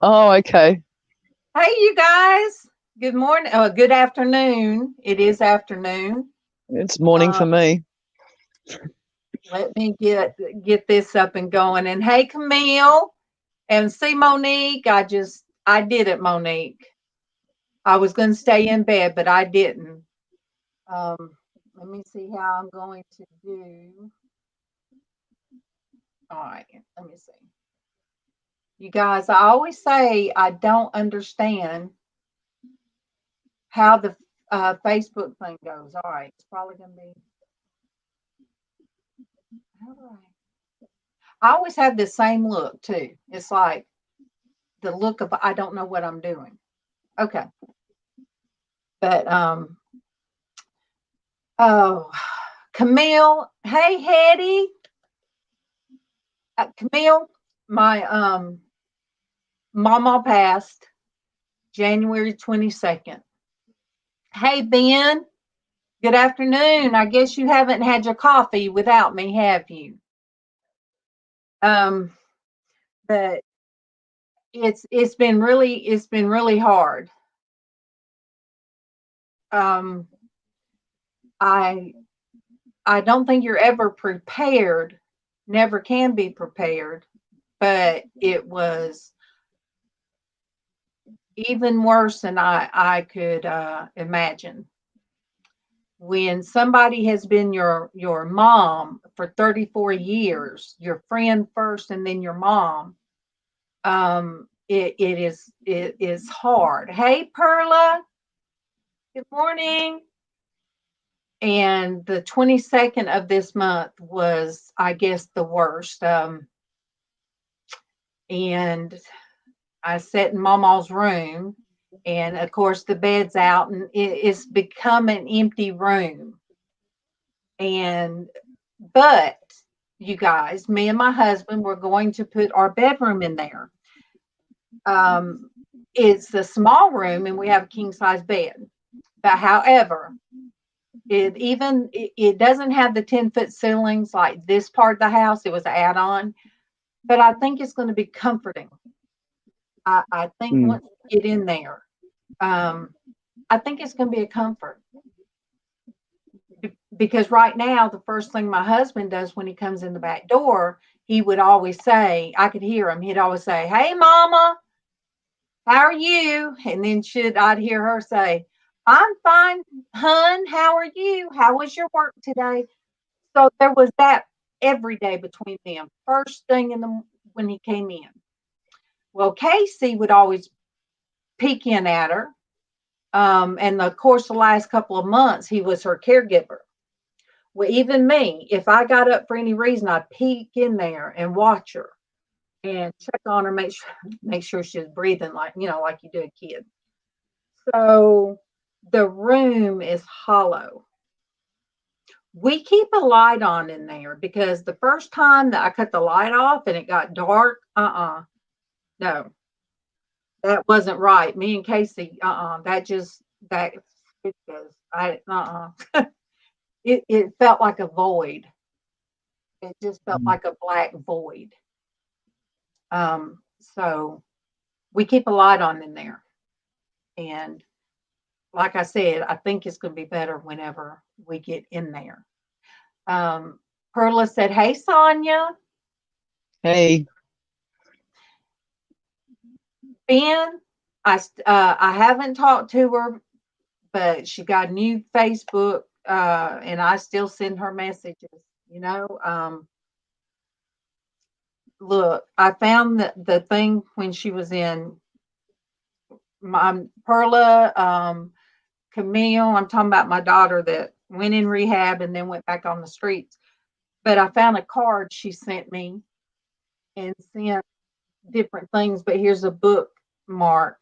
Oh, okay. Hey, you guys. Good morning. Good afternoon. It is afternoon. It's morning Uh, for me. Let me get this up and going. And hey, Camille, and see Monique. I did it, Monique. I was going to stay in bed, but I didn't. Let me see how I'm going to do. All right. Let me see. You guys, I always say I don't understand how the Facebook thing goes. All right. It's probably going to be. All right. I always have the same look too. It's like the look of I don't know what I'm doing. Okay. But oh, Camille, hey Hetty. Camille, my mama passed January 22nd. Hey Ben, good afternoon. I guess you haven't had your coffee without me, have you? Um but it's been really hard. Um I I don't think you're ever prepared, never can be prepared, but it was even worse than I could imagine. When somebody has been your mom for 34 years, your friend first and then your mom, it is hard. Hey Perla, good morning. And the 22nd of this month was, I guess, the worst. And I sat in Mama's room, and of course the bed's out, and it's become an empty room. And but you guys, me and my husband were going to put our bedroom in there. Um, it's a small room, and we have a king size bed. But however, it doesn't have the 10-foot ceilings like this part of the house. It was an add on, but I think it's going to be comforting. I think Mm. once we get in there, um, I think it's going to be a comfort because right now, the first thing my husband does when he comes in the back door, he would always say, I could hear him. He'd always say, "Hey, Mama, how are you?" And then I'd hear her say, "I'm fine, hun. How are you? How was your work today?" So there was that every day between them. First thing when he came in. Well, Casey would always peek in at her. And of course, the last couple of months, he was her caregiver. Well, even me, if I got up for any reason, I'd peek in there and watch her and check on her, make sure she's breathing like you do a kid. So the room is hollow. We keep a light on in there because the first time that I cut the light off and it got dark, no, that wasn't right. Me and Casey, that it just, it felt like a void. It just felt Mm. like a black void. So we keep a light on in there. And like I said, I think it's going to be better whenever we get in there. Um, Perla said, "Hey, Sonia, Hey. Ben, I haven't talked to her, but she got a new Facebook, and I still send her messages. You know, look, I found the thing when she was in my Perla, Camille. I'm talking about my daughter that went in rehab and then went back on the streets. But I found a card she sent me and sent different things. But here's a bookmark.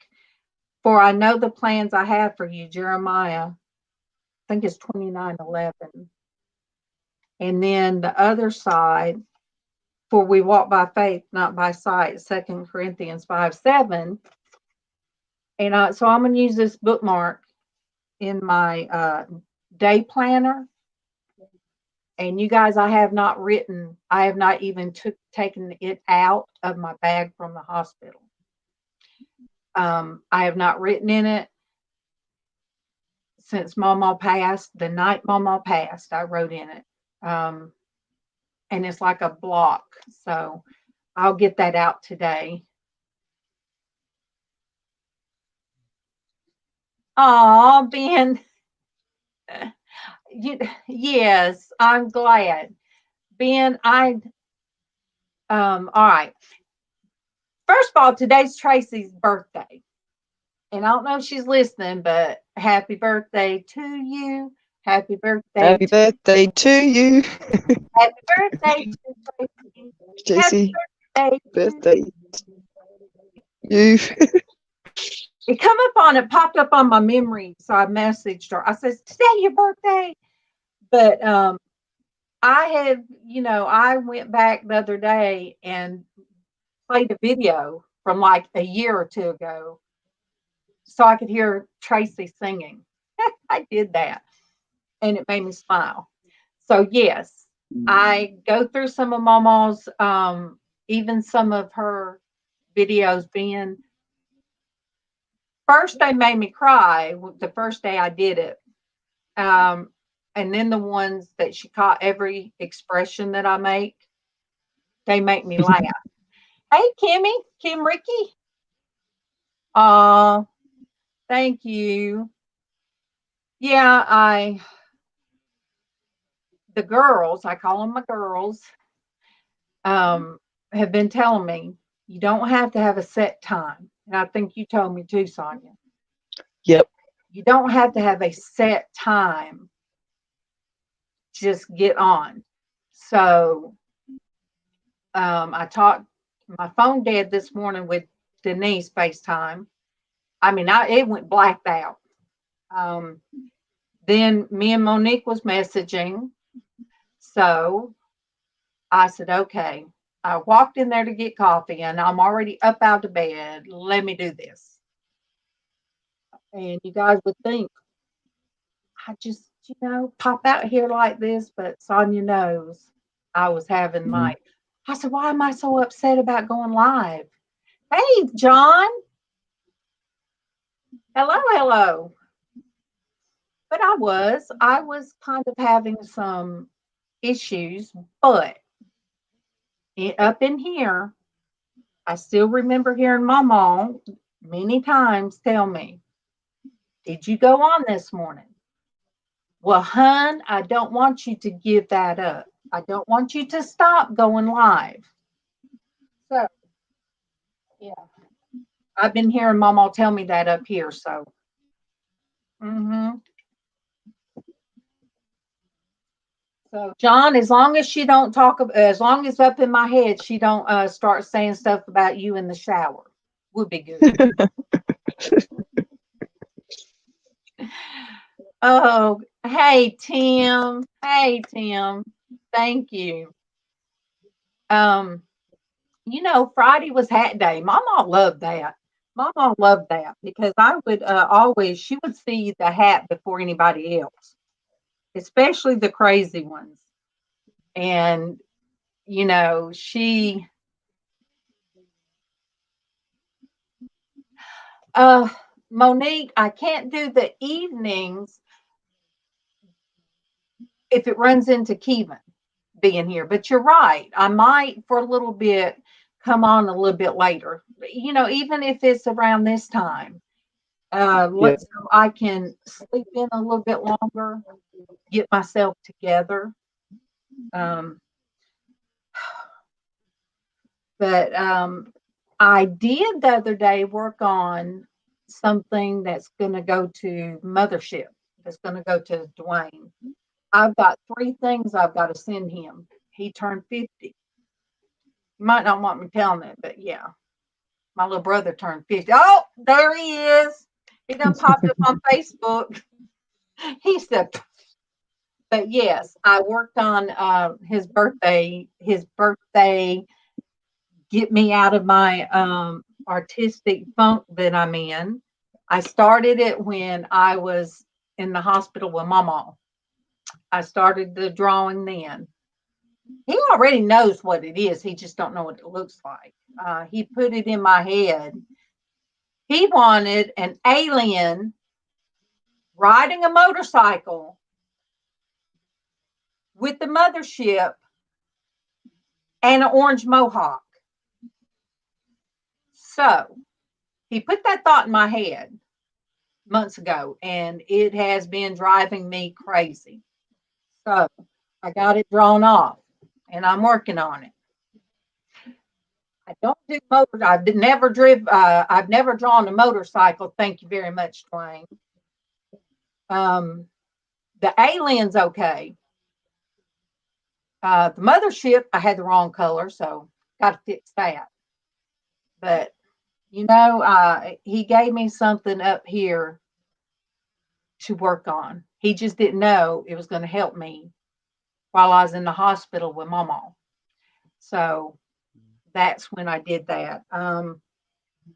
For I know the plans I have for you, Jeremiah. I think it's 29:11. And then the other side, for we walk by faith, not by sight, 2 Corinthians 5:7. And so I'm going to use this bookmark in my day planner. And you guys, I have not even taken it out of my bag from the hospital. I have not written in it since MawMaw passed. The night MawMaw passed, I wrote in it. And it's like a block. So I'll get that out today. Oh, Ben. Yes, I'm glad. Ben, all right. First of all, today's Traci's birthday. And I don't know if she's listening, but happy birthday to you. Happy birthday Happy birthday to you, happy birthday to Traci. Happy JC. birthday Birthday you. It come up on it, popped up on my memory. So I messaged her. I said, today your birthday. But I have, I went back the other day and played a video from like a year or two ago so I could hear Traci singing. I did that and it made me smile. So yes, I go through some of MawMaw's, even some of her videos being first they made me cry the first day I did it. And then the ones that she caught every expression that I make, they make me laugh. Hey Kimmy, Kim Ricky. Uh, thank you. Yeah, the girls, I call them my girls, um, have been telling me you don't have to have a set time. And I think you told me too, Sonia. Yep. You don't have to have a set time. Just get on. So I talked my phone dead this morning with Denise FaceTime. I mean, it went blacked out. Um, then me and Monique was messaging. So I said, okay. I walked in there to get coffee and I'm already up out of bed. Let me do this. And you guys would think I just, pop out here like this, but Sonia knows I was having my. I said, why am I so upset about going live? Hey, John. Hello, hello. But I was kind of having some issues, but up in here, I still remember hearing my mom many times tell me, did you go on this morning? Well, hun, I don't want you to give that up. I don't want you to stop going live. So, yeah, I've been hearing Mama tell me that up here. So, mm-hmm. So, John, as long as she don't as long as up in my head, she don't start saying stuff about you in the shower, would be good. Oh, hey Tim. Hey Tim. Thank you. Um, Friday was hat day. Mama loved that. Mama loved that because I would she would see the hat before anybody else, especially the crazy ones. And, she, uh, Monique, I can't do the evenings if it runs into Kevin being here. But you're right. I might for a little bit come on a little bit later. Even if it's around this time. Yep. So I can sleep in a little bit longer, get myself together. Um, but I did the other day work on something that's going to go to Mothership. That's going to go to Dwayne. I've got 3 things I've got to send him. He turned 50. You might not want me telling it, but yeah, my little brother turned 50. Oh, there he is. He done popped up on Facebook. He said, but yes, I worked on his birthday. His birthday, get me out of my artistic funk that I'm in. I started it when I was in the hospital with MawMaw. I started the drawing then. He already knows what it is. He just don't know what it looks like. He put it in my head. He wanted an alien riding a motorcycle with the mothership and an orange mohawk. So he put that thought in my head months ago, and it has been driving me crazy. So I got it drawn off, and I'm working on it. I don't do motor. I've never drawn a motorcycle. Thank you very much, Dwayne. The alien's okay. The mothership, I had the wrong color, so got to fix that. But he gave me something up here to work on. He just didn't know it was going to help me while I was in the hospital with MawMaw. So that's when I did that. And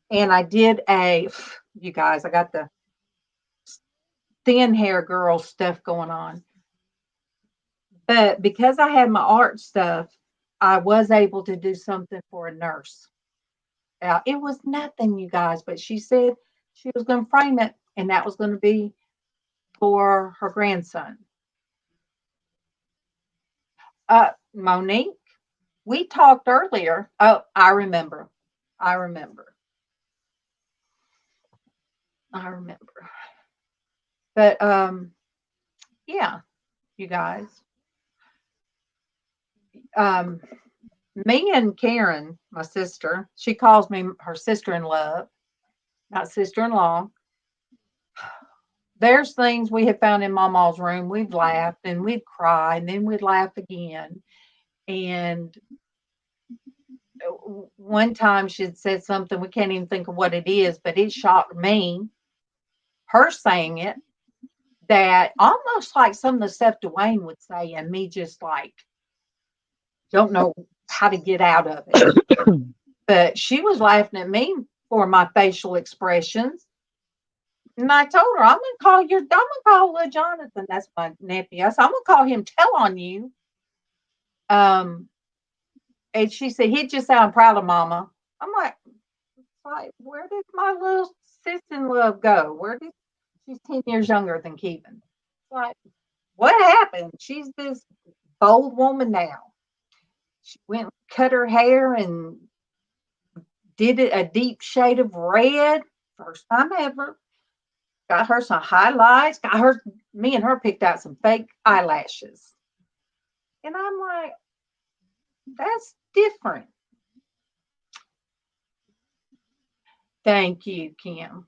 I did you guys, I got the thin hair girl stuff going on. But because I had my art stuff, I was able to do something for a nurse. It was nothing, you guys, but she said she was going to frame it, and that was going to be for her grandson. Monique, we talked earlier. Oh, I remember. But yeah, you guys. Me and Karen, my sister, she calls me her sister-in-law, not sister-in-law. There's things we have found in MawMaw's room. We've laughed and we'd cry and then we'd laugh again. And one time she'd said something, we can't even think of what it is, but it shocked me, her saying it, that almost like some of the stuff Dwayne would say, and me just like, don't know how to get out of it. But she was laughing at me for my facial expressions. And I told her, I'm going to call little Jonathan. That's my nephew. I said, I'm going to call him, tell on you. And she said, he'd just say, I'm proud of Mama. I'm like, where did my little sister-in-law go? She's 10 years younger than Kevin. Like, what happened? She's this bold woman now. She went and cut her hair and did it a deep shade of red. First time ever. Got her some highlights. Me and her picked out some fake eyelashes. And I'm like, that's different. Thank you, Kim.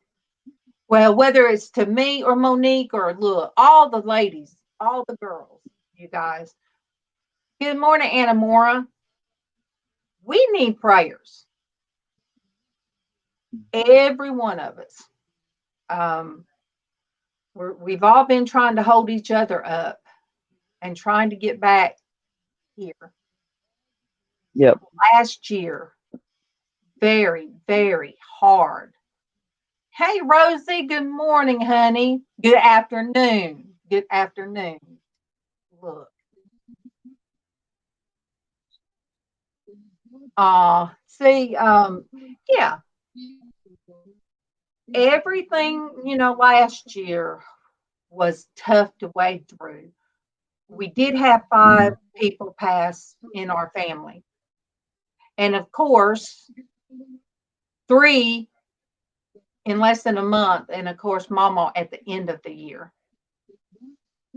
Well, whether it's to me or Monique or look, all the ladies, all the girls, you guys. Good morning, Anna Mora. We need prayers. Every one of us. We've all been trying to hold each other up and trying to get back here. Yep. Last year, very, very hard. Hey, Rosie, good morning, honey. Good afternoon. Good afternoon. Look. See, yeah. Everything, last year was tough to wade through. We did have 5 people pass in our family. And of course, 3 in less than a month. And of course, MawMaw at the end of the year.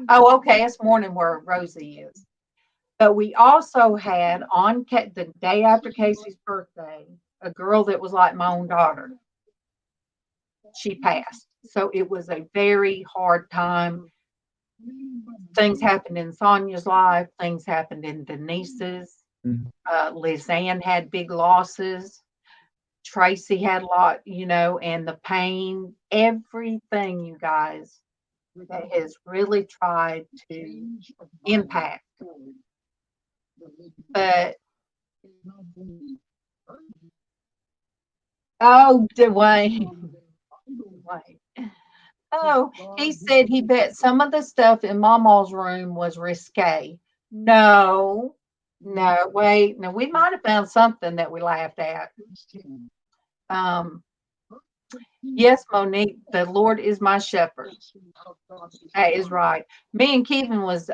Oh, okay. It's morning where Rosie is. But we also had on the day after Casey's birthday, a girl that was like my own daughter. She passed. So it was a very hard time. Things happened in Sonia's life. Things happened in Denise's. LizzAnn had big losses. Traci had a lot, and the pain, everything, you guys, that has really tried to impact. But, oh, Dwayne. Oh, he said he bet some of the stuff in MawMaw's room was risque. No, wait. No, we might have found something that we laughed at. Yes, Monique, the Lord is my shepherd. That is right. Me and Kevin was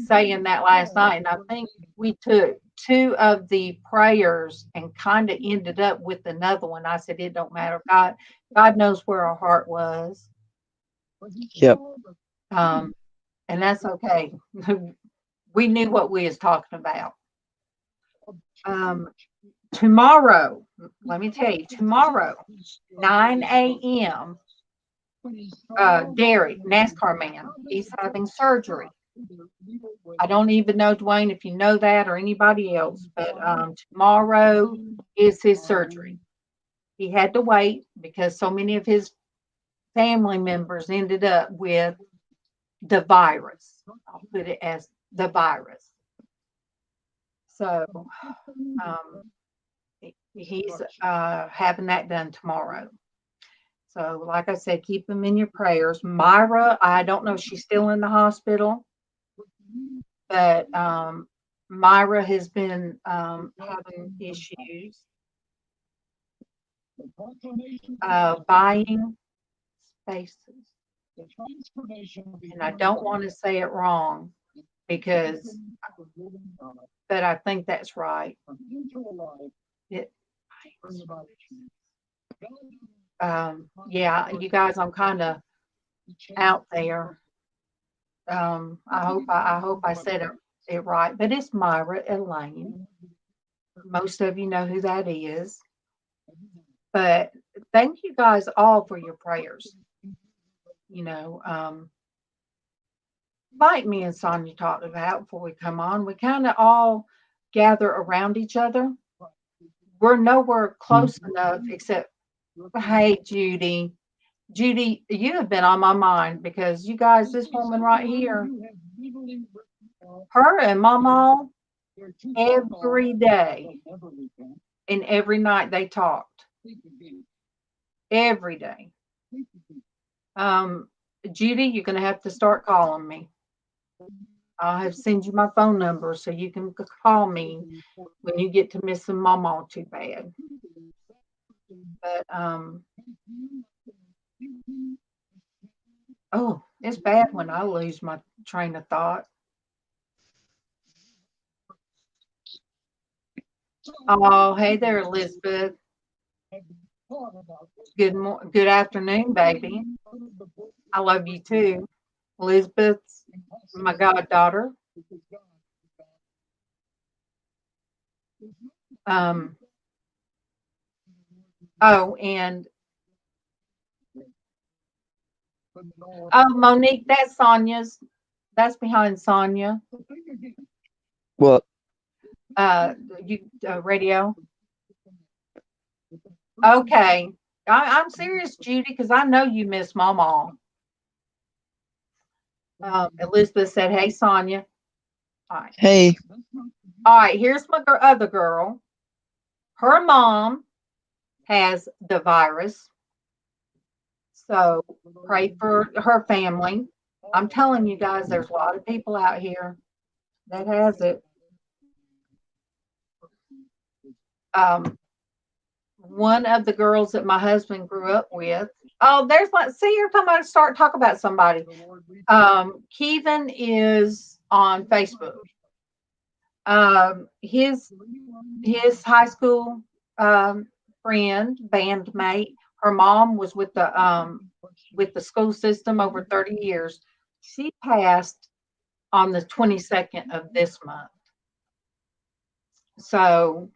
saying that last night, and I think we took two of the prayers and kind of ended up with another one. I said, it don't matter. God knows where our heart was. Yep. Um, and that's okay. We knew what we was talking about. Um, tomorrow, let me tell you, tomorrow, 9 a.m., Derek, NASCAR man, he's having surgery. I don't even know, Dwayne, if you know that or anybody else, but tomorrow is his surgery. He had to wait because so many of his family members ended up with the virus. I'll put it as the virus. So he's having that done tomorrow. So, like I said, keep him in your prayers. Myra, I don't know if she's still in the hospital, but Myra has been having issues buying spaces. And I don't want to say it wrong because, but I think that's right. It, yeah, you guys, I'm kind of out there. I hope I said it right, but it's Myra Elaine. Most of you know who that is. But thank you guys all for your prayers. You know, like me and Sonia talked about before we come on, we kind of all gather around each other. We're nowhere close enough except, hey, Judy. Judy, you have been on my mind because you guys, this woman right here, her and MawMaw, every day and every night they talked. Every day. Judy, you're going to have to start calling me. I'll have to send you my phone number so you can call me when you get to missing MawMaw too bad. But oh, it's bad when I lose my train of thought. Oh, hey there, Elizabeth. Good afternoon, baby. I love you too. Elizabeth's my goddaughter. Um, oh, and Monique, that's Sonia's. That's behind Sonia. Well, You radio. Okay, I'm serious, Judy, because I know you miss MawMaw. Elizabeth said, "Hey, Sonia." All right. hey. All right. Here's my other girl. Her mom has the virus, so pray for her family. I'm telling you guys, there's a lot of people out here that has it. One of the girls that my husband grew up with. Oh, there's one. See, you're talking about start talk about somebody. Kevin is on Facebook. His high school friend, bandmate. Her mom was with the school system over 30 years. She passed on the 22nd of this month. So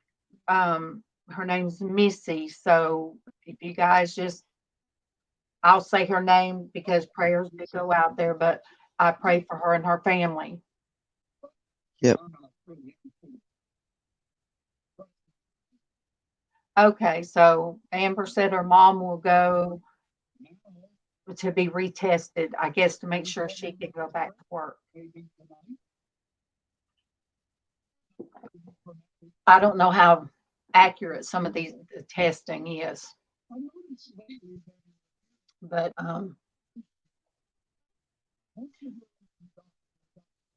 her name's Missy. So if you guys I'll say her name because prayers do go out there, but I pray for her and her family. Yep. Okay, so Amber said her mom will go to be retested, I guess, to make sure she can go back to work. I don't know how accurate some of these testing is, but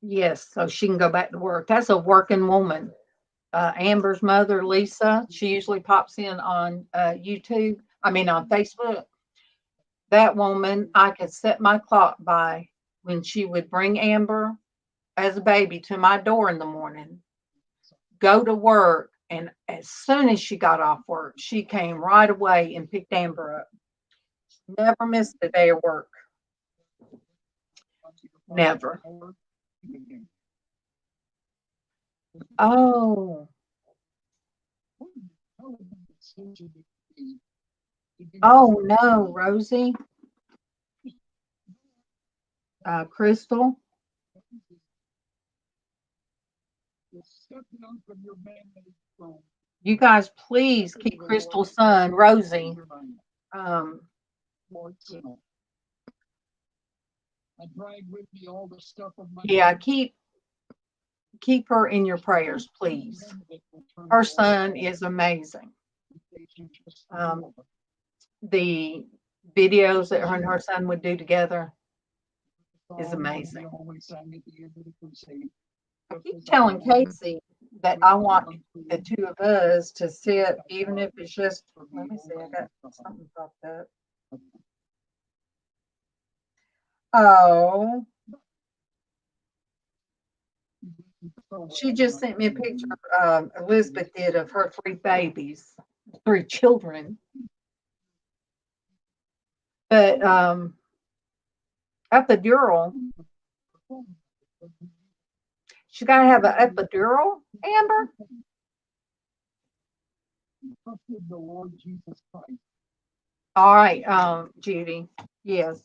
yes, so she can go back to work. That's a working woman. Amber's mother, Lisa, she usually pops in on YouTube. on Facebook. That woman, I could set my clock by when she would bring Amber as a baby to my door in the morning, go to work, and as soon as she got off work, she came right away and picked Amber up. Never missed a day of work. Never. Oh. Oh no, Rosie. Crystal. You guys, please keep Crystal's son, Rosie. Yeah, keep her in your prayers, please. Her son is amazing. The videos that her and her son would do together is amazing. I keep telling Casey that I want the two of us to sit, even if it's just, let me see, I got something popped up. Oh, she just sent me a picture Elizabeth did of her 3 babies, 3 children. But epidural, she got to have an epidural, Amber? All right, Judy. Yes.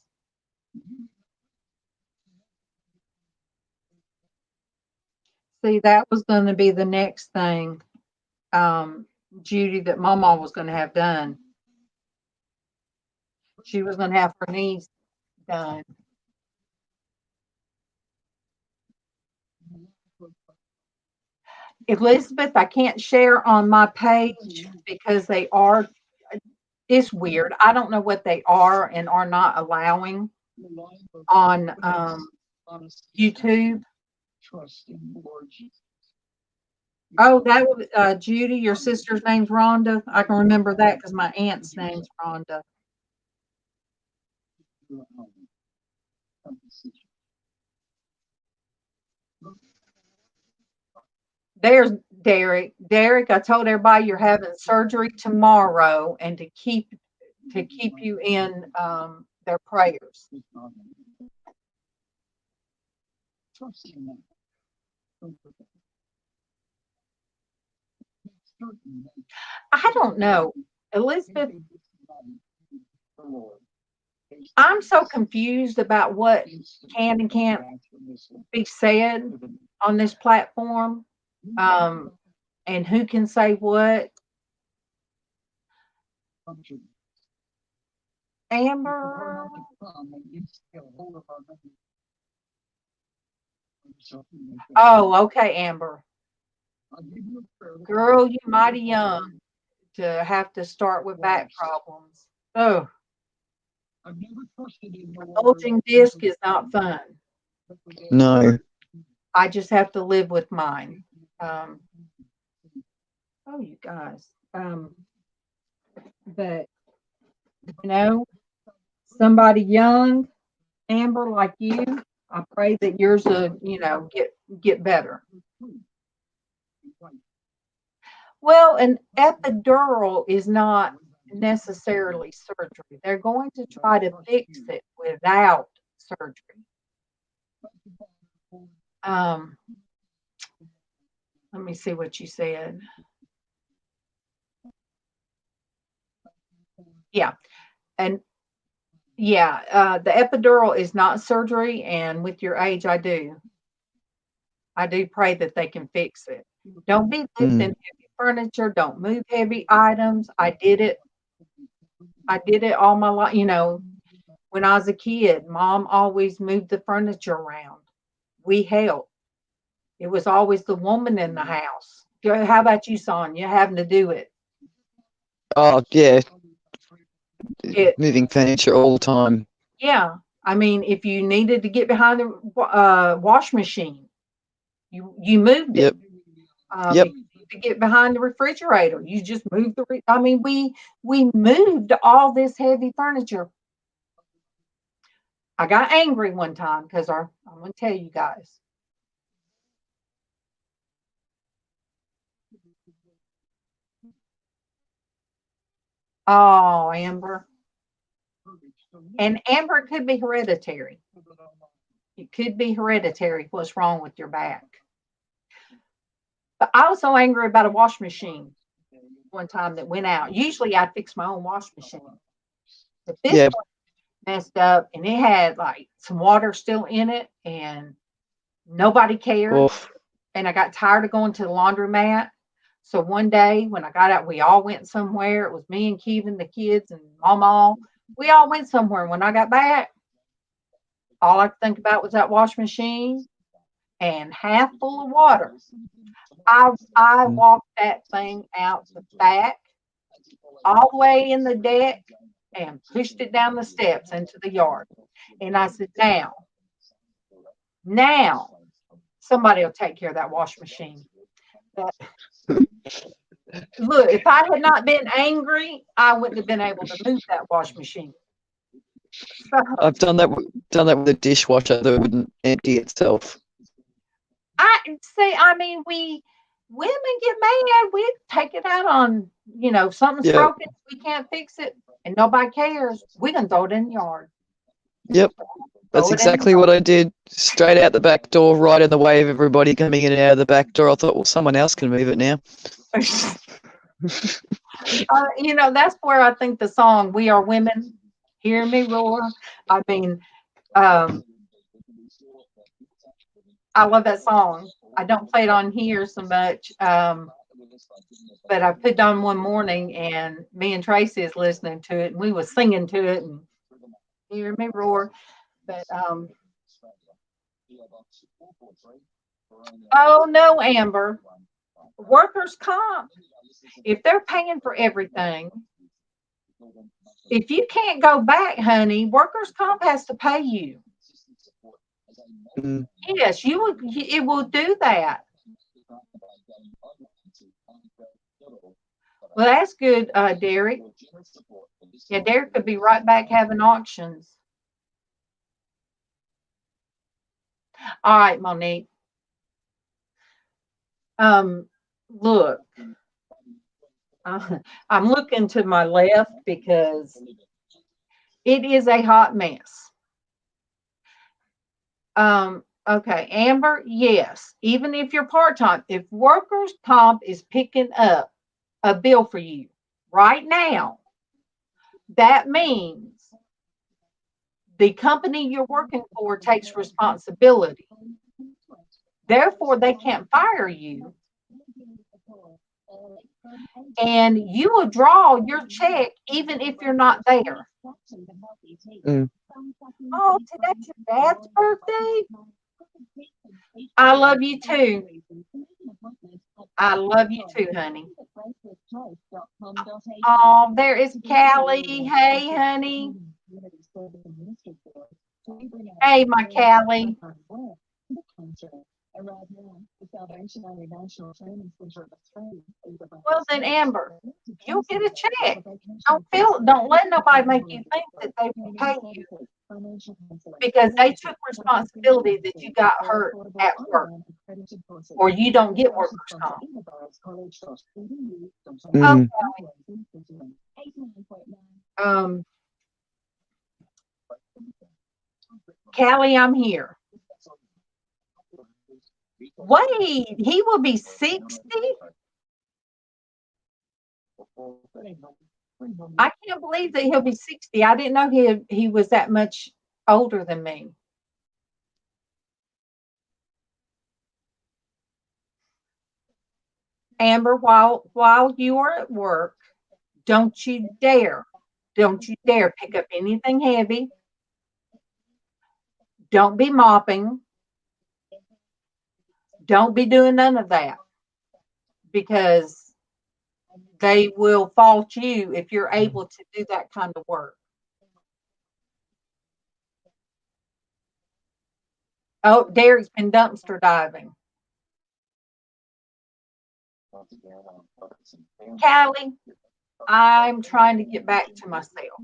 See, that was going to be the next thing, Judy, that MawMaw was going to have done. She was going to have her knees done. Elizabeth, I can't share on my page because they are, it's weird. I don't know what they are and are not allowing on YouTube. Oh, that was Judy, your sister's name's Rhonda. I can remember that because my aunt's name's Rhonda. There's Derek. Derek, I told everybody you're having surgery tomorrow, and to keep you in their prayers. I don't know, Elizabeth. I'm so confused about what can and can't be said on this platform, and who can say what. Amber. Oh, okay, Amber. Girl, you mighty young to have to start with back problems. Oh, bulging disc is not fun. No. I just have to live with mine. Oh, you guys. But somebody young, Amber, like you, I pray that yours get better. Well, an epidural is not necessarily surgery. They're going to try to fix it without surgery. Let me see what you said. Yeah. And yeah, the epidural is not surgery. And with your age, I do pray that they can fix it. Don't be lifting heavy furniture. Don't move heavy items. I did it all my life. When I was a kid, Mom always moved the furniture around. We helped. It was always the woman in the house. How about you, Sonia, having to do it? Oh, yeah. Moving furniture all the time. Yeah. I mean, if you needed to get behind the wash machine, you moved it. Yep. If you to get behind the refrigerator. You just moved I mean, we moved all this heavy furniture. I got angry one time because I'm going to tell you guys. Oh, Amber. And Amber, it could be hereditary. It could be hereditary. What's wrong with your back? But I was so angry about a wash machine one time that went out. Usually I fix my own wash machine. But this Yeah. one messed up and it had like some water still in it and nobody cared. Oof. And I got tired of going to the laundromat. So one day when I got out, we all went somewhere. It was me and Kevin, the kids, and MawMaw. We all went somewhere. When I got back, all I could think about was that wash machine and half full of water. I walked that thing out the back, all the way in the deck, and pushed it down the steps into the yard. And I said, now, somebody will take care of that wash machine. But, look, if I had not been angry, I wouldn't have been able to move that wash machine. So, I've done that with a dishwasher that wouldn't empty itself. I mean, women get mad. We take it out on, something's broken, we can't fix it, and nobody cares. We can throw it in the yard. Yep. That's exactly what I did. Straight out the back door, right in the way of everybody coming in and out of the back door. I thought, well, someone else can move it now. That's where I think the song "We Are Women," hear me roar. I mean, I love that song. I don't play it on here so much, but I put it on one morning, and me and Traci is listening to it, and we was singing to it, and hear me roar. But oh no, Amber, workers' comp. If they're paying for everything, if you can't go back, honey, workers' comp has to pay you. Mm. Yes, it will do that. Well, that's good, Derek. Yeah, Derek could be right back having auctions. All right, Monique. Look, I'm looking to my left because it is a hot mess. Okay, Amber, yes. Even if you're part-time, if workers' comp is picking up a bill for you right now, that means the company you're working for takes responsibility. Therefore, they can't fire you. And you will draw your check even if you're not there. Mm. Oh, today's your dad's birthday? I love you too. I love you too, honey. Oh, there is Callie. Hey, honey. Hey, my Callie. Well, then, Amber, you'll get a check. Don't let nobody make you think that they will pay you because they took responsibility that you got hurt at work or you don't get workers' comp. Mm. Okay. Callie, I'm here. Wait, he will be 60? I can't believe that he'll be 60. I didn't know he was that much older than me. Amber, while you are at work, don't you dare pick up anything heavy. Don't be mopping. Don't be doing none of that because they will fault you if you're able to do that kind of work. Oh, Derek's been dumpster diving. Callie, I'm trying to get back to myself.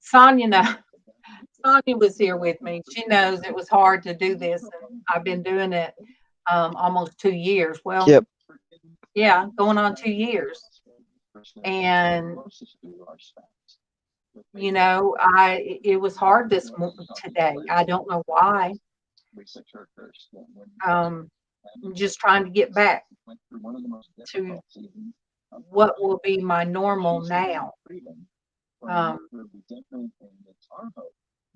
Sonia, Sonia was here with me. She knows it was hard to do this, and I've been doing it almost 2 years. Well, Yep. yeah, going on 2 years. And it was hard today. I don't know why. I'm just trying to get back to what will be my normal now. Oh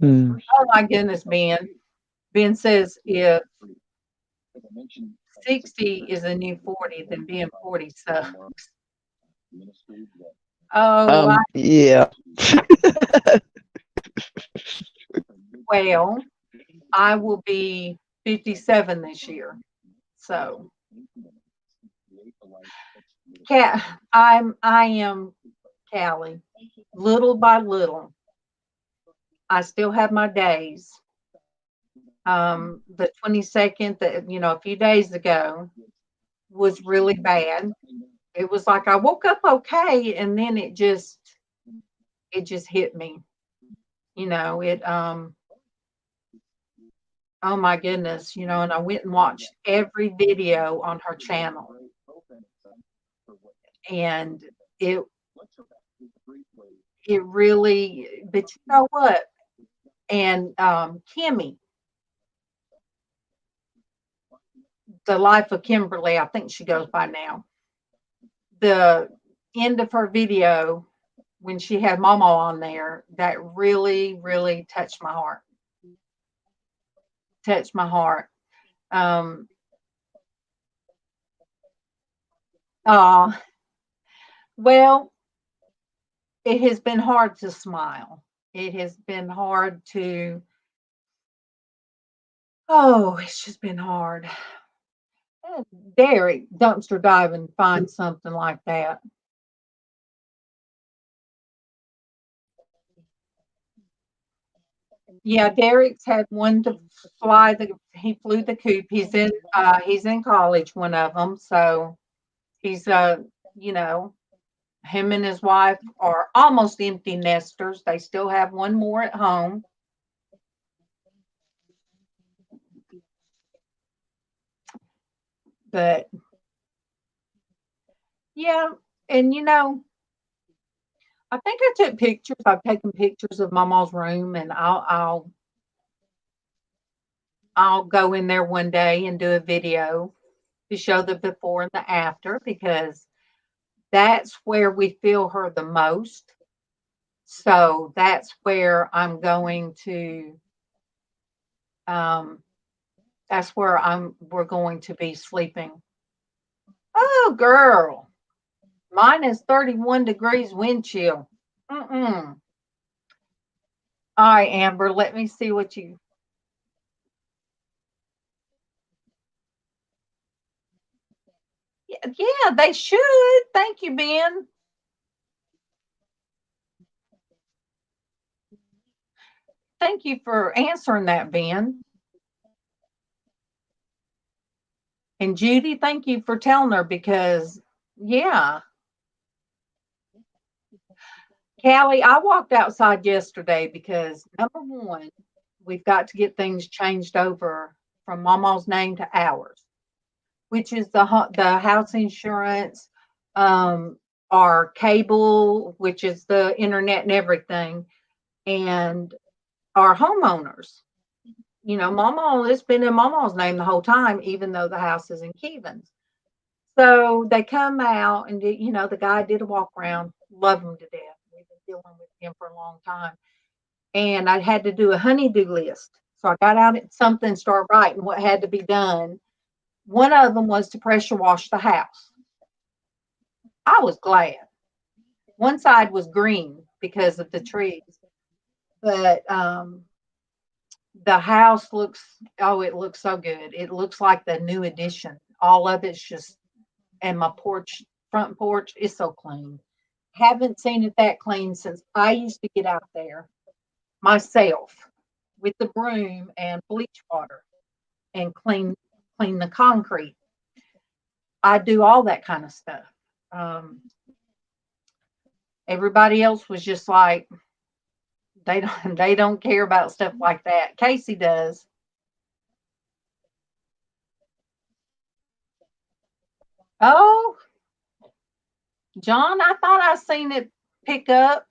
my goodness, Ben. Ben says if 60 is a new 40, then being 40 sucks. Oh, yeah. Well, I will be 57 this year. So, I am Callie. Little by little, I still have my days. The 22nd, a few days ago was really bad. It was like I woke up okay, and then it just hit me. Oh my goodness, and I went and watched every video on her channel. And it really, but you know what? And Kimmy, The Life of Kimberly, I think she goes by now. The end of her video when she had MawMaw on there, that really, really touched my heart. Well, it has been hard to smile. It has been hard to, it's just been hard. Derek dumpster dive and find something like that. Yeah, Derek's had one to fly he flew the coop. He's in college, one of them. So he's him and his wife are almost empty nesters. They still have one more at home. But yeah, and I think I took pictures. I've taken pictures of MawMaw's room, and I'll go in there one day and do a video to show the before and the after, because that's where we feel her the most. So that's where I'm going to that's where we're going to be sleeping. Oh girl. Minus 31 degrees wind chill. All right, Amber, let me see what you. Yeah, they should. Thank you, Ben. Thank you for answering that, Ben. And Judy, thank you for telling her, because, yeah. Callie, I walked outside yesterday because, number one, we've got to get things changed over from MawMaw's name to ours, which is the house insurance, our cable, which is the internet and everything, and our homeowners. MawMaw, it's been in MawMaw's name the whole time, even though the house is in Keevan's. So they come out and, the guy did a walk around, love him to death. We've been dealing with him for a long time. And I had to do a honey-do list. So I got out at something, started writing what had to be done. One of them was to pressure wash the house. I was glad. One side was green because of the trees. But the house it looks so good. It looks like the new addition. All of it's just, and my front porch is so clean. Haven't seen it that clean since I used to get out there myself with the broom and bleach water and clean clean the concrete. I do all that kind of stuff. Everybody else was just like, they don't care about stuff like that. Casey does. Oh, John, I thought I seen it pick up.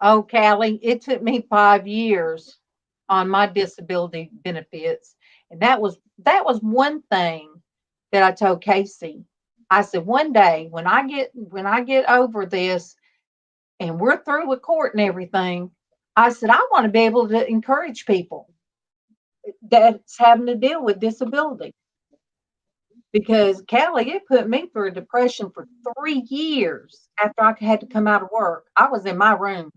Oh, Callie, it took me 5 years on my disability benefits. And that was one thing that I told Casey. I said, one day when I get over this and we're through with court and everything, I said, I want to be able to encourage people that's having to deal with disability. Because Callie, it put me through a depression for 3 years after I had to come out of work. I was in my room.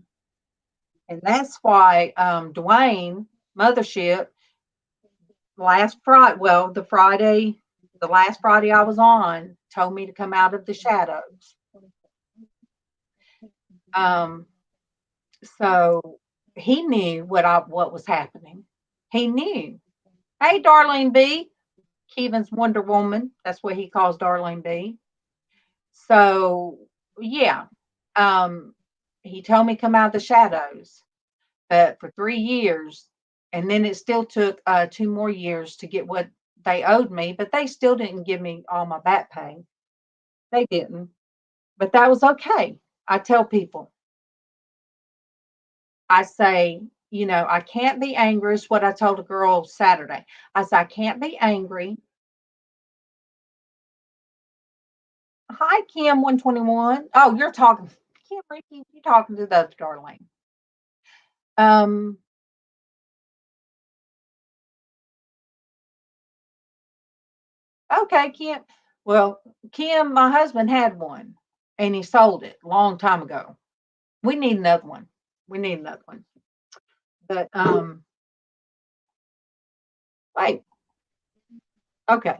And that's why Dwayne, Mothership, last Friday, well, the last Friday I was on, told me to come out of the shadows. So he knew what was happening. He knew. Hey, Darlene B, Kevin's Wonder Woman. That's what he calls Darlene B. So yeah, he told me come out of the shadows, but for 3 years, and then it still took 2 more years to get what they owed me, but they still didn't give me all my back pay. They didn't, but that was okay. I tell people, I say, I can't be angry. Is what I told a girl Saturday. I said, I can't be angry. Hi, Kim 121. Oh, you're talking, Kim Ricky, you're talking to the other Darlene. Okay, Kim. Well, Kim, my husband had one and he sold it a long time ago. We need another one. But wait. Okay.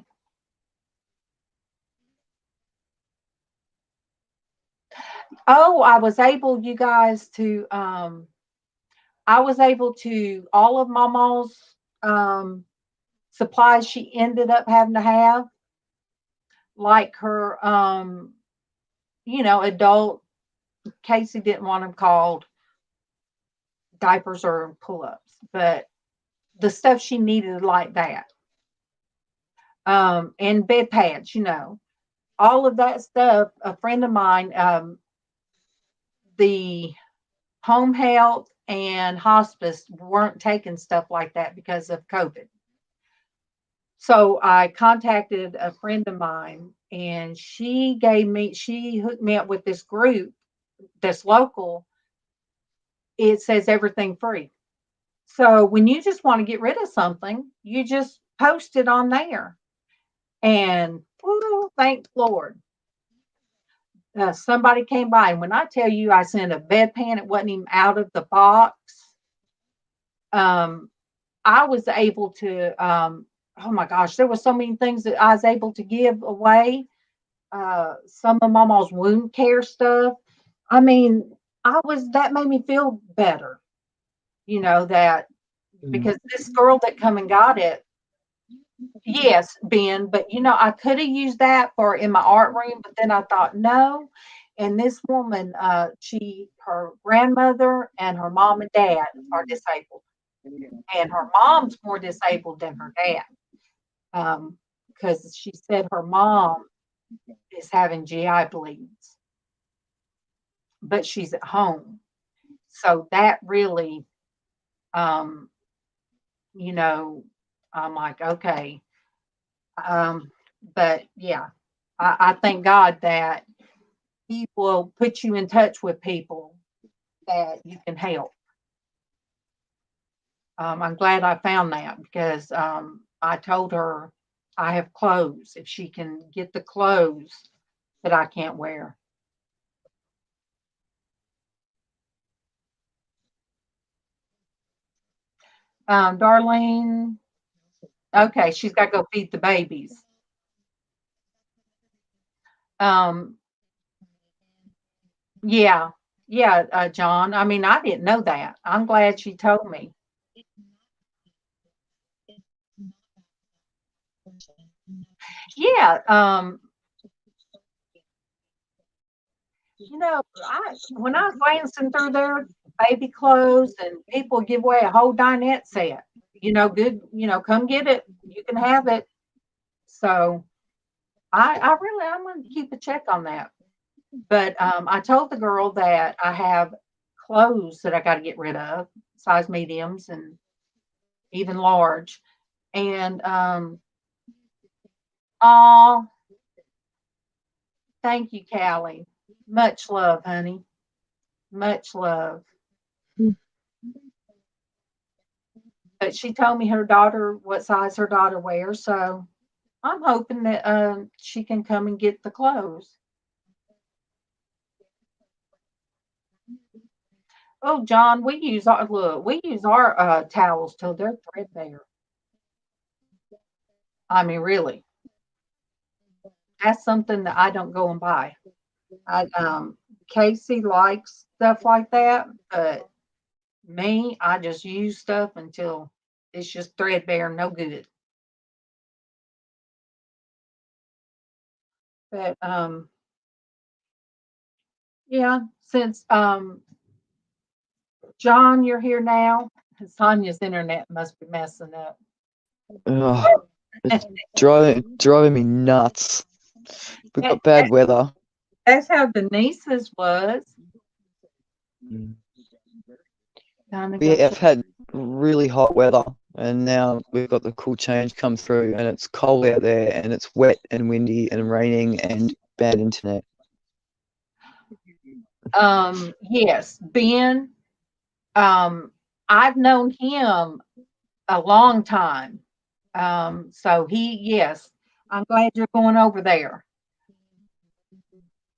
Oh, I was able, you guys, to all of MawMaw's supplies she ended up having to have, like her adult. Casey didn't want them called diapers or pull-ups, but the stuff she needed like that. And bed pads, all of that stuff. A friend of mine, the home health and hospice weren't taking stuff like that because of COVID. So I contacted a friend of mine and she hooked me up with this group that's local. It says everything free. So when you just want to get rid of something, you just post it on there. And thank Lord. Somebody came by, and when I tell you I sent a bedpan, it wasn't even out of the box. I was able to, oh my gosh, there were so many things that I was able to give away. Some of MawMaw's wound care stuff. I mean, that made me feel better, that because this girl that come and got it, yes, Ben, but I could have used that for in my art room, but then I thought no. And this woman, her grandmother and her mom and dad are disabled, and her mom's more disabled than her dad, because she said her mom is having GI bleeds, but she's at home, so that really, um, I'm like, okay. But yeah, I thank God that He will put you in touch with people that you can help. I'm glad I found that because I told her I have clothes. If she can get the clothes that I can't wear. Darlene, okay, she's got to go feed the babies. Yeah. Yeah, John. I mean, I didn't know that. I'm glad she told me. Yeah. When I was glancing through their baby clothes and people give away a whole dinette set, good, come get it. You can have it. So I'm going to keep a check on that. But I told the girl that I have clothes that I got to get rid of, size mediums and even large. And oh, thank you, Callie. Much love, honey. Much love. Hmm. But she told me what size her daughter wears. So I'm hoping that she can come and get the clothes. Oh, John, we use our towels till they're threadbare. I mean, really, that's something that I don't go and buy. Casey likes stuff like that, but me, I just use stuff until it's just threadbare, no good. But yeah, since John, you're here now. Sonia's internet must be messing up. Ugh, it's driving me nuts. We've got bad weather. That's how Denise's was. Mm. Kind of We go have had really hot weather, and now we've got the cool change come through, and it's cold out there, and it's wet and windy and raining and bad internet. Yes, Ben. Um, I've known him a long time. Yes, I'm glad you're going over there.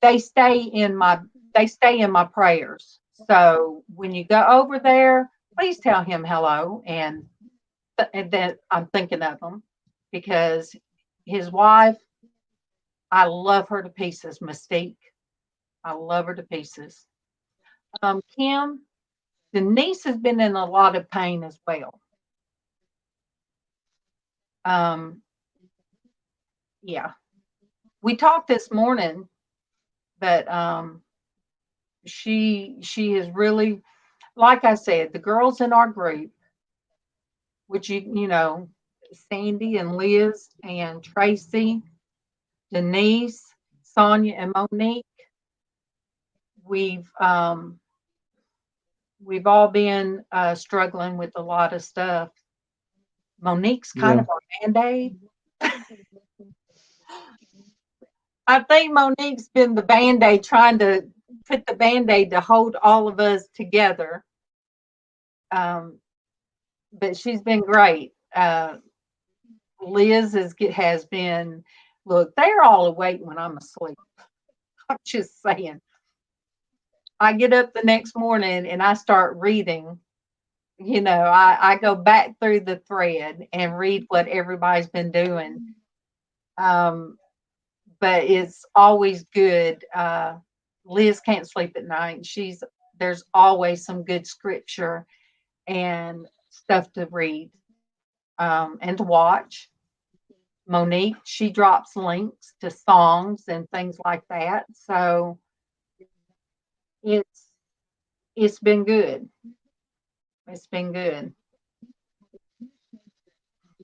They stay in my they stay in my prayers. So when you go over there, please tell him hello and that I'm thinking of him because his wife, I love her to pieces, Mystique. I love her to pieces. Kim, Denise has been in a lot of pain as well. Um, yeah, we talked this morning, but she is really, like I said, the girls in our group, which Sandy and Liz and Traci, Denise, Sonia, and Monique. We've um, we've all been struggling with a lot of stuff. Monique's kind Yeah. of our band-aid. I think Monique's been the band-aid, trying to put the band-aid to hold all of us together. Um, but she's been great. Liz has been. Look, they're all awake when I'm asleep. I'm just saying. I get up the next morning and I start reading. I go back through the thread and read what everybody's been doing. Um, but it's always good. Liz can't sleep at night. There's always some good scripture and stuff to read and to watch. Monique, she drops links to songs and things like that. So it's it's been good. It's been good.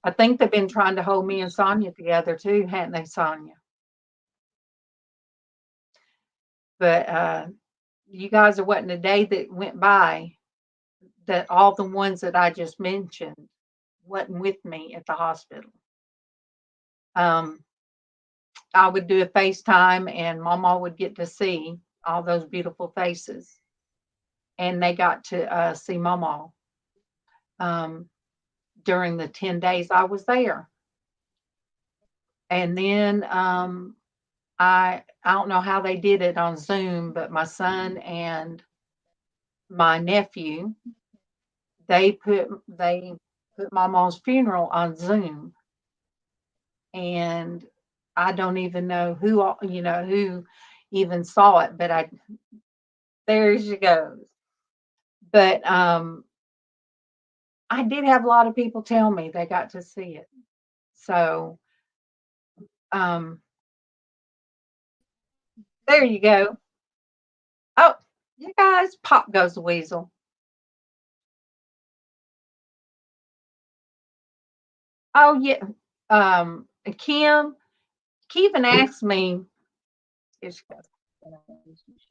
I think they've been trying to hold me and Sonia together too, hadn't they, Sonia? But you guys, are wasn't a day that went by that all the ones that I just mentioned wasn't with me at the hospital. Um, I would do a FaceTime and Mama would get to see all those beautiful faces. And they got to see Mama um, during the 10 days I was there. And then I don't know how they did it on Zoom, but my son and my nephew, they put Mama's funeral on Zoom. And I don't even know who even saw it, but There she goes. But I did have a lot of people tell me they got to see it. So um there you go. Oh, you guys, pop goes the weasel. Oh yeah. Kim even asked me, here she goes.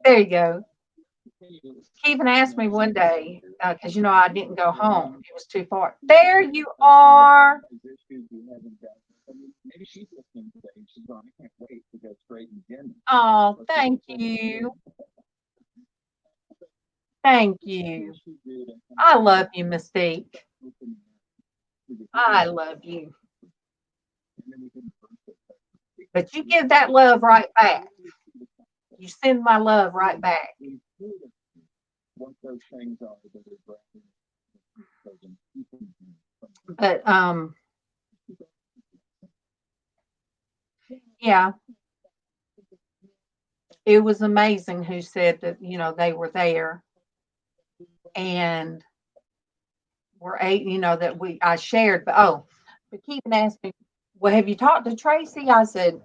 There you go. Kevin asked me one day, because I didn't go home. It was too far. There you are. Oh, thank you. Thank you. I love you, Mystique. I love you. But you give that love right back. You send my love right back. But yeah, it was amazing who said that, they were there and were that I shared. But Keegan asked me, well, have you talked to Traci? I said,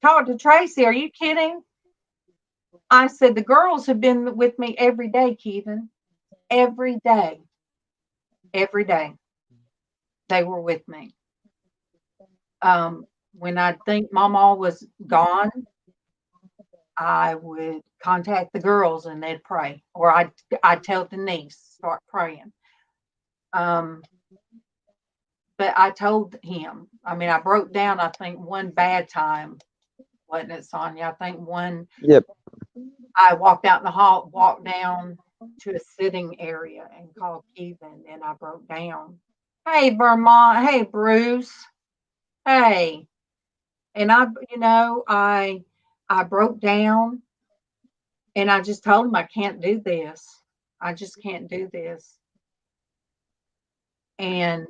talk to Traci? Are you kidding? I said, the girls have been with me every day, Keegan. Every day. Every day. They were with me. When I think MawMaw was gone, I would contact the girls and they'd pray. Or I'd tell Denise, start praying. But I told him, I broke down, I think, one bad time, wasn't it, Sonia? I think one. Yep. I walked out in the hall, walked down to a sitting area and called Kevin, and I broke down. Hey, Vermont. Hey, Bruce. Hey. And I broke down and I just told him I can't do this. I just can't do this. And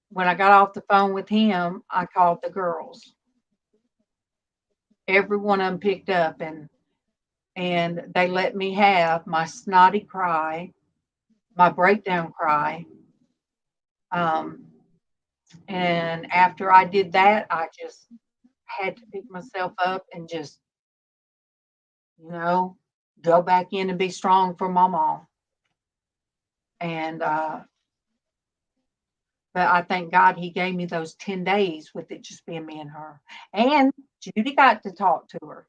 when I got off the phone with him, I called the girls. Every one of them picked up and they let me have my snotty cry, my breakdown cry. And after I did that, I just had to pick myself up and just, go back in and be strong for MawMaw. And but I thank God he gave me those 10 days with it just being me and her. And Judy got to talk to her.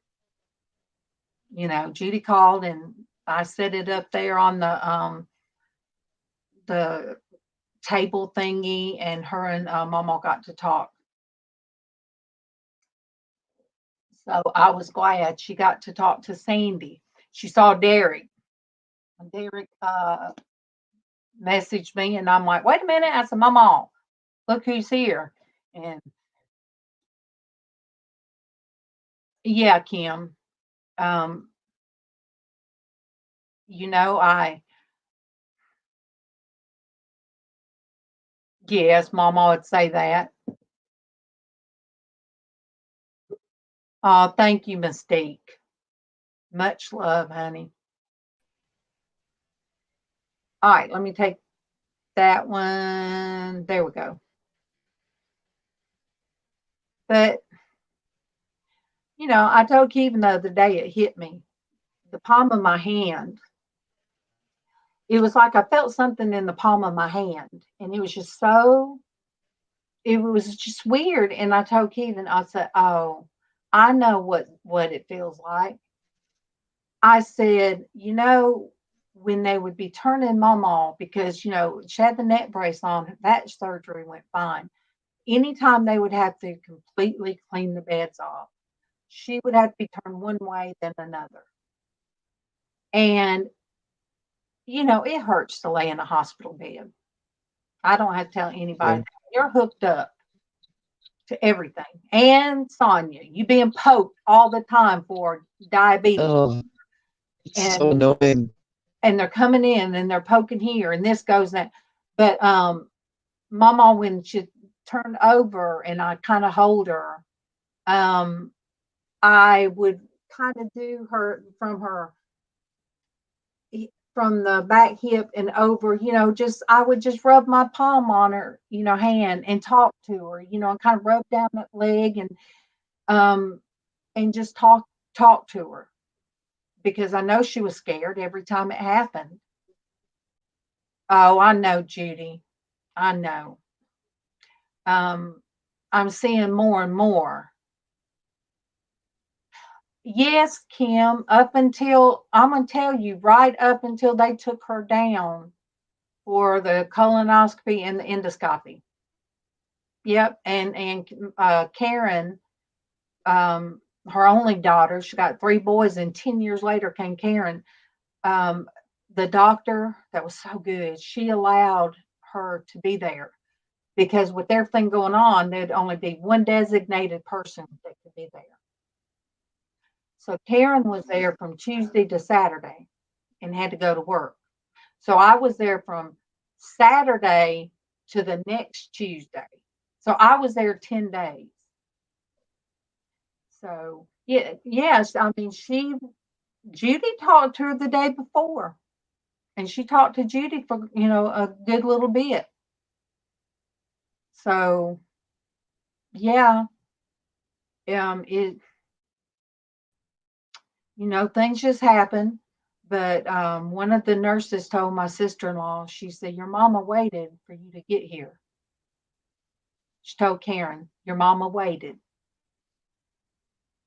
Judy called and I set it up there on the table thingy, and her and MawMaw got to talk. So I was glad she got to talk to Sandy. She saw Derek. Derek messaged me, and I'm like, wait a minute. I said, MawMaw, look who's here. And yeah, Kim. Um, yes, MawMaw would say that. Oh, thank you, Mystique. Much love, honey. All right, let me take that one. There we go. But, I told Kevin the other day it hit me. The palm of my hand. It was like I felt something in the palm of my hand. And it was just weird. And I told Kevin, I said, oh, I know what it feels like. I said, when they would be turning MawMaw, because, she had the neck brace on, that surgery went fine. Anytime they would have to completely clean the beds off, she would have to be turned one way, then another. And, it hurts to lay in a hospital bed. I don't have to tell anybody. Yeah. You're hooked up to everything. And Sonia, you being poked all the time for diabetes. Oh, it's so annoying. And they're coming in and they're poking here and this goes that. But MawMaw, when she turned over and I kind of hold her, I would kind of do her from the back hip and over, just I would just rub my palm on her, hand and talk to her, and kind of rub down that leg um and just talk to her because I know she was scared every time it happened. Oh, I know, Judy. I know. I'm seeing more and more. Yes, Kim, up until I'm going to tell you, right up until they took her down for the colonoscopy and the endoscopy. Yep, and Karen, her only daughter, she got 3 boys, and 10 years later came Karen. Um, the doctor that was so good, she allowed her to be there because with everything going on, there'd only be one designated person that could be there. So Karen was there from Tuesday to Saturday and had to go to work. So I was there from Saturday to the next Tuesday. So I was there 10 days. So yeah, yes, I mean Judy talked to her the day before. And she talked to Judy for, a good little bit. So yeah, it things just happen. But one of the nurses told my sister-in-law, she said, your mama waited for you to get here. She told Karen, your mama waited.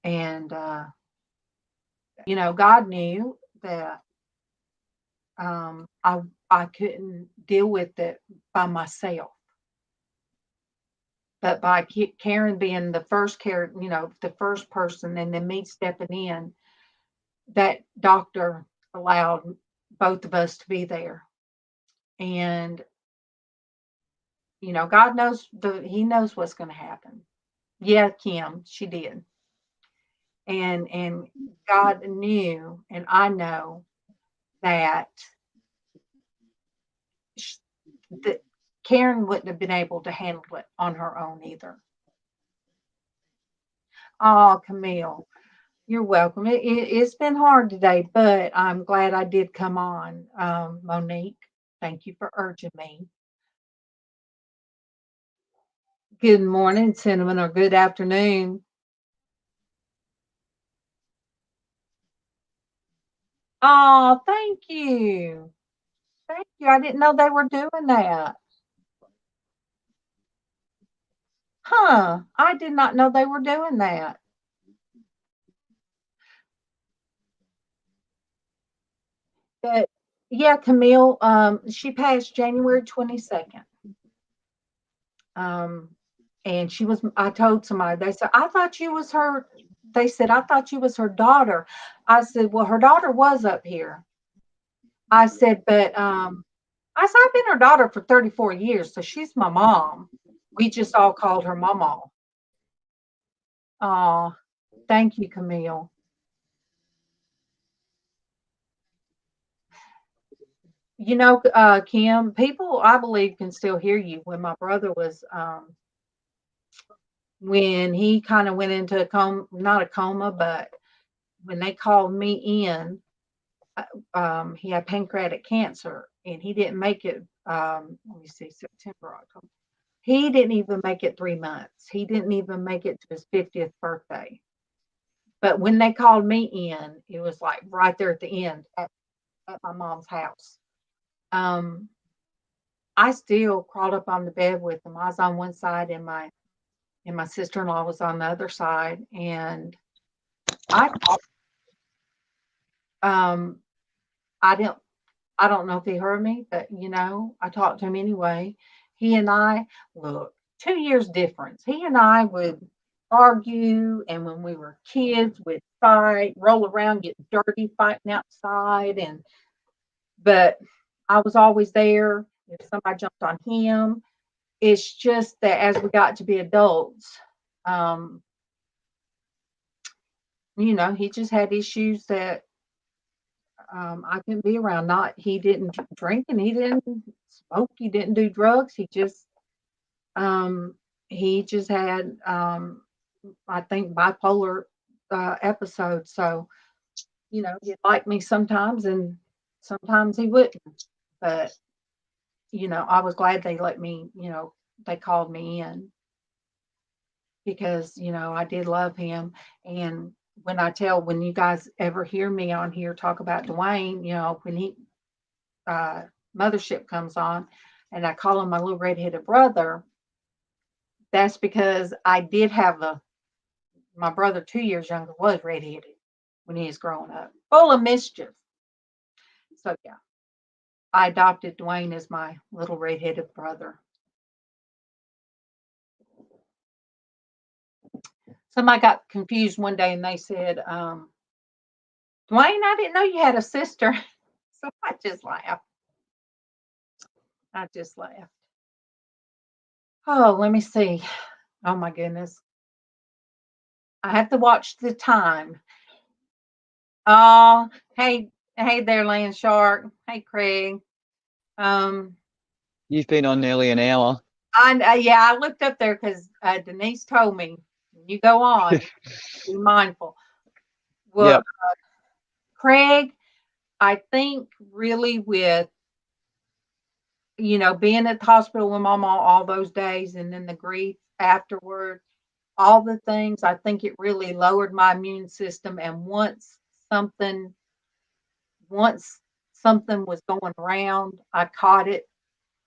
And, God knew that I couldn't deal with it by myself. But by Karen being the first the first person and then me stepping in, that doctor allowed both of us to be there. And, God knows he knows what's going to happen. Yeah, Kim, she did. And God knew, and I know that that Karen wouldn't have been able to handle it on her own either. Oh, Camille, you're welcome. It's been hard today, but I'm glad I did come on. Monique, thank you for urging me. Good morning, Cinnamon, or good afternoon. Oh, thank you. Thank you. I didn't know they were doing that. Huh. I did not know they were doing that. But yeah, Camille, she passed January 22nd. Um, and I told somebody, they said, I thought you was her. They said, I thought you was her daughter. I said, well, her daughter was up here. I said, but I said, I've been her daughter for 34 years, so she's my mom. We just all called her MawMaw. Oh, thank you, Camille. Kim, people I believe can still hear you. When my brother was, when he kind of went into a coma, not a coma, but when they called me in, he had pancreatic cancer and he didn't make it. Let me see, September, October. He didn't even make it 3 months. He didn't even make it to his 50th birthday. But when they called me in, it was like right there at the end at my mom's house. Um, I still crawled up on the bed with him. I was on one side and my sister-in-law was on the other side. And I um I didn't I don't know if he heard me, but I talked to him anyway. He and I, look, 2 years difference. He and I would argue, and when we were kids, we'd fight, roll around, get dirty, fighting outside, but I was always there. If somebody jumped on him, it's just that as we got to be adults, um, he just had issues that I couldn't be around. Not he didn't drink and he didn't smoke. He didn't do drugs. Um, he just had I think bipolar episode. So, he'd like me sometimes and sometimes he wouldn't. But, I was glad they let me, they called me in because, I did love him. And when you guys ever hear me on here talk about Dwayne, when he, Mothership comes on and I call him my little redheaded brother, that's because I did have my brother 2 years younger was redheaded when he was growing up, full of mischief. So yeah, I adopted Dwayne as my little redheaded brother. Somebody got confused one day and they said, Dwayne, I didn't know you had a sister. So I just laughed. Oh, let me see. Oh my goodness. I have to watch the time. Oh, hey there, Land Shark. Hey, Craig. You've been on nearly an hour. I looked up there because Denise told me when you go on, be mindful. Well, Yep. Craig, I think really with being at the hospital with MawMaw all those days and then the grief afterward, all the things, I think it really lowered my immune system. And once something was going around, I caught it.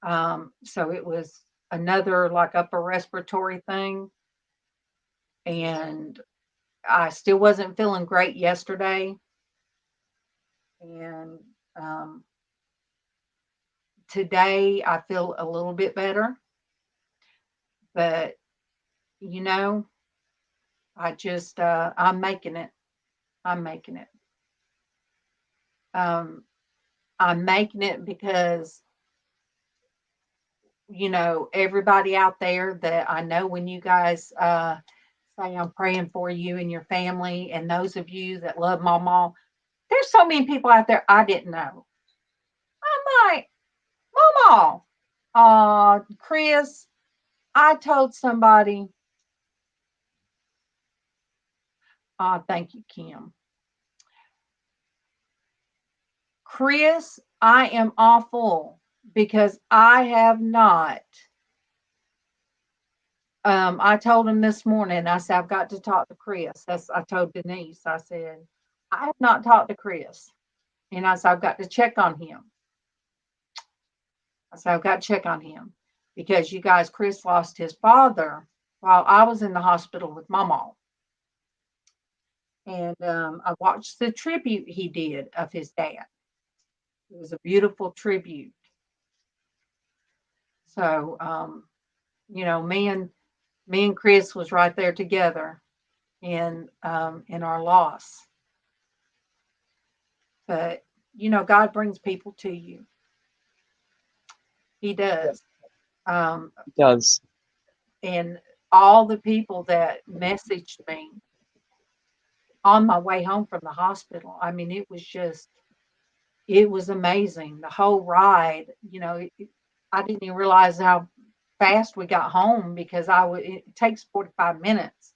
So it was another like upper respiratory thing. And I still wasn't feeling great yesterday. And today I feel a little bit better. But, I just, I'm making it. I'm making it. I'm making it because, everybody out there that I know when you guys say I'm praying for you and your family, and those of you that love MawMaw, there's so many people out there I didn't know. I'm like, MawMaw, Chris, I told somebody, thank you, Kim. Chris, I am awful because I have not. I told him this morning, I said, I've got to talk to Chris. I told Denise, I said, I have not talked to Chris. And I said, I've got to check on him. I said, I've got to check on him because you guys, Chris lost his father while I was in the hospital with MawMaw. And I watched the tribute he did of his dad. It was a beautiful tribute. So, me and Chris was right there together in our loss. But God brings people to you. He does. He does. And all the people that messaged me on my way home from the hospital, I mean, it was amazing. The whole ride, I didn't even realize how fast we got home because it takes 45 minutes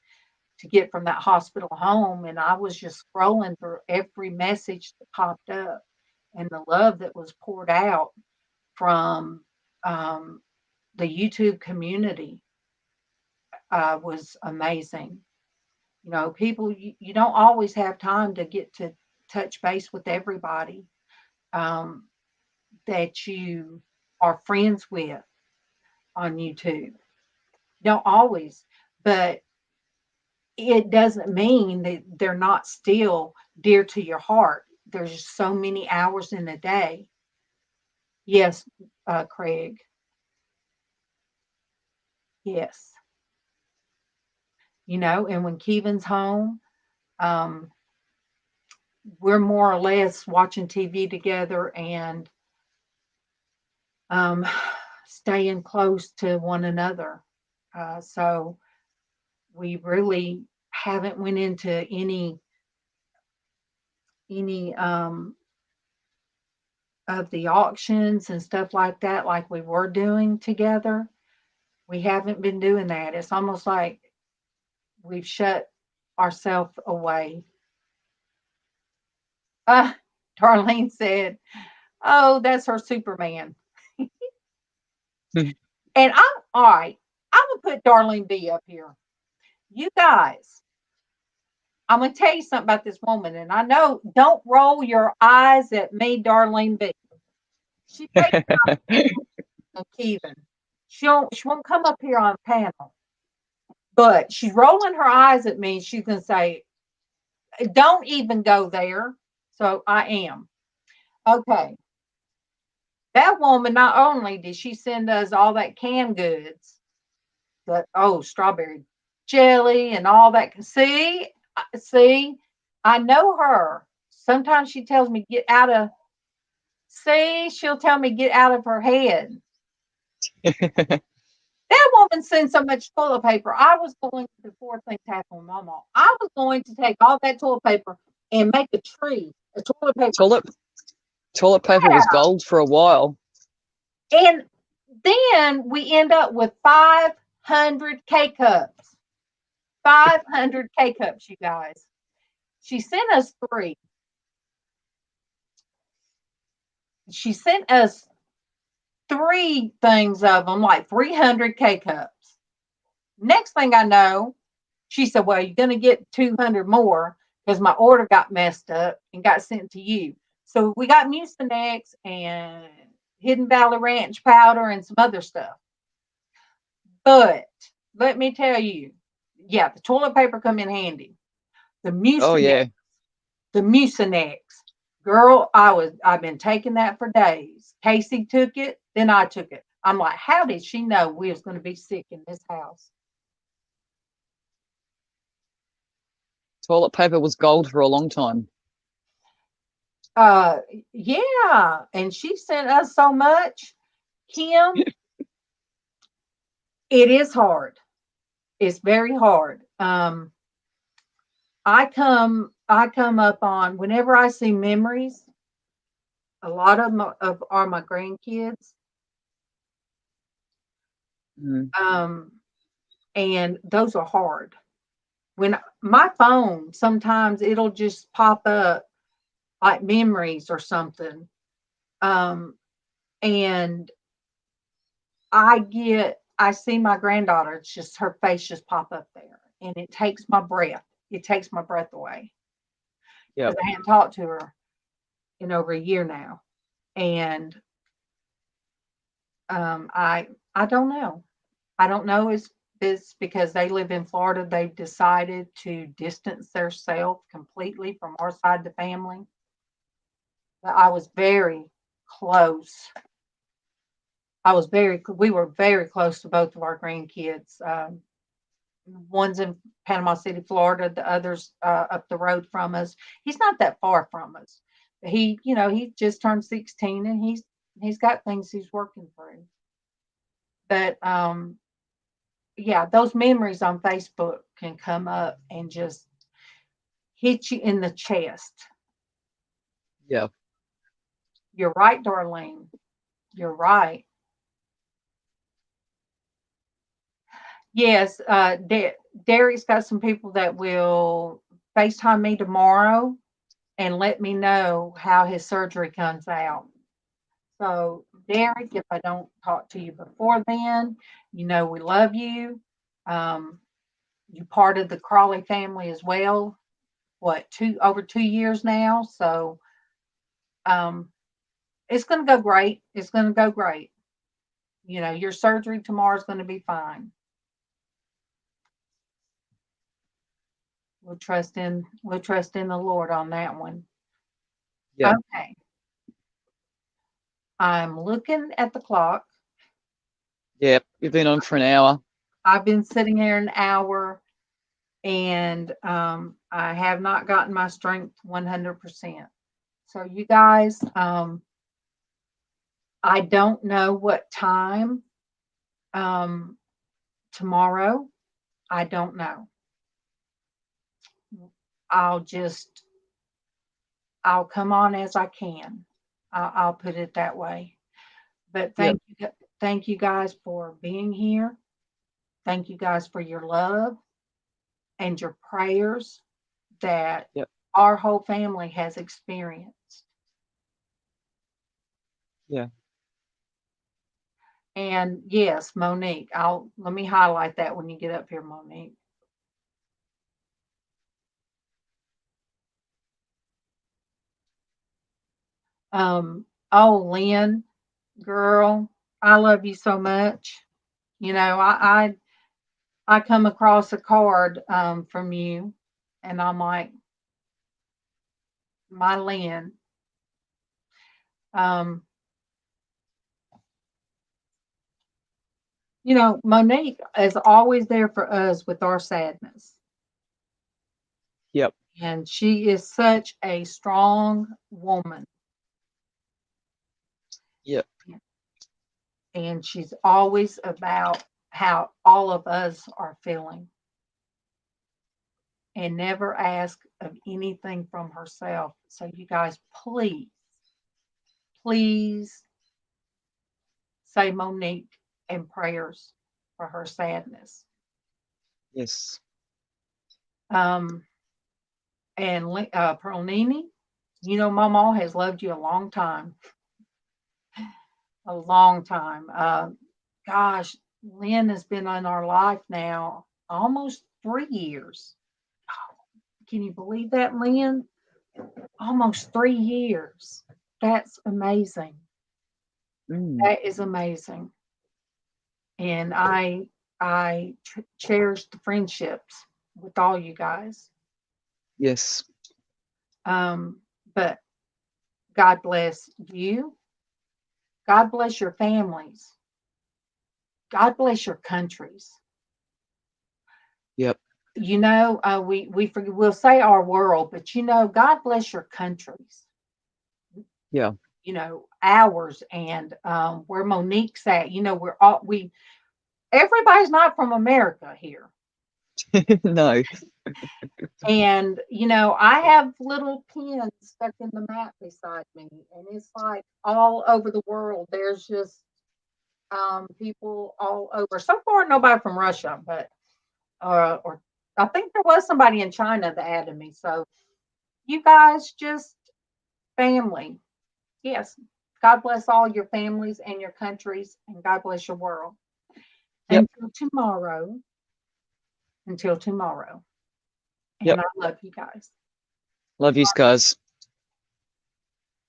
to get from that hospital home. And I was just scrolling through every message that popped up and the love that was poured out from the YouTube community was amazing. People, you don't always have time to get to touch base with everybody that you are friends with on YouTube. Don't always, but it doesn't mean that they're not still dear to your heart. There's so many hours in a day. Yes, Craig. Yes. And when Kevin's home, we're more or less watching TV together and staying close to one another. So we really haven't went into any of the auctions and stuff like that like we were doing together. We haven't been doing that. It's almost like we've shut ourselves away. Darlene said, "Oh, that's her Superman." And I'm all right. I'm gonna put Darlene B up here. You guys, I'm gonna tell you something about this woman, and I know don't roll your eyes at me, Darlene B. She takes Kevin. She won't come up here on panel, but she's rolling her eyes at me. She's gonna say, "Don't even go there." So I am. Okay. That woman, not only did she send us all that canned goods, but strawberry jelly and all that. See, I know her. Sometimes she tells me get out of. See, she'll tell me get out of her head. That woman sent so much toilet paper. I was going to, before things happened with MawMaw, I was going to take all that toilet paper and make a tree, a toilet paper. Toilet paper was gold for a while. And then we end up with 500 K-cups. 500 K-cups, you guys. She sent us 3. She sent us 3 things of them, like 300 K-cups. Next thing I know, she said, "Well, you're going to get 200 more because my order got messed up and got sent to you." So we got Mucinex and Hidden Valley Ranch powder and some other stuff. But let me tell you, yeah, the toilet paper come in handy. The Mucinex, Oh yeah. the Mucinex, girl, I've been taking that for days. Casey took it, then I took it. I'm like, how did she know we was going to be sick in this house? Toilet paper was gold for a long time. Yeah, and she sent us so much. Kim, it is hard. It's very hard. I come up on whenever I see memories. A lot of them are my grandkids. And those are hard. When my phone, sometimes it'll just pop up like memories or something. And I see my granddaughter, it's just her face just pop up there. And it takes my breath. It takes my breath away. Yeah. Because I haven't talked to her in over a year now. And I don't know. I don't know is this because they live in Florida, they've decided to distance themselves completely from our side of the family. But I was very close. We were very close to both of our grandkids. One's in Panama City, Florida. The other's up the road from us. He's not that far from us. He just turned 16 and he's got things he's working through. But yeah, those memories on Facebook can come up and just hit you in the chest. Yeah. You're right, Darlene. You're right. Yes, Derek's got some people that will FaceTime me tomorrow and let me know how his surgery comes out. So, Derek, if I don't talk to you before then, we love you. You part of the Crawley family as well. Over 2 years now. So, it's going to go great. It's going to go great. Your surgery tomorrow is going to be fine. We'll trust in the Lord on that one. Yeah. Okay. I'm looking at the clock. Yeah. You've been on for an hour. I've been sitting here an hour and I have not gotten my strength 100%. So you guys, I don't know what time tomorrow. I don't know. I'll come on as I can. I'll put it that way. But thank you guys for being here. Thank you guys for your love. and your prayers that Yep. our whole family has experienced. Yeah. And yes, Monique, let me highlight that when you get up here, Monique. Oh, Lynn, girl, I love you so much. You know, I come across a card from you, and I'm like, my Lynn. Um, you know, Monique is always there for us with our sadness. Yep. And she is such a strong woman. Yep. And she's always about how all of us are feeling and never ask of anything from herself. So you guys, please say Monique and prayers for her sadness. Yes. And Perlini, you know, MawMaw has loved you a long time. A long time. Gosh, Lynn has been in our life now almost 3 years. Can you believe that, Lynn? Almost 3 years. That's amazing. Mm. That is amazing. And I cherish the friendships with all you guys. Yes. But God bless you. God bless your families. God bless your countries. Yep. You know, we'll say our world, but you know, God bless your countries. Yeah. You know, ours and where Monique's at. You know, everybody's not from America here. No. And, you know, I have little pins stuck in the map beside me, and it's like all over the world. There's just people all over. So far, nobody from Russia, but or I think there was somebody in China that added me. So you guys just family. Yes. God bless all your families and your countries, and God bless your world. Yep. Until tomorrow. Until tomorrow. And Yep. I love you guys. Love you guys.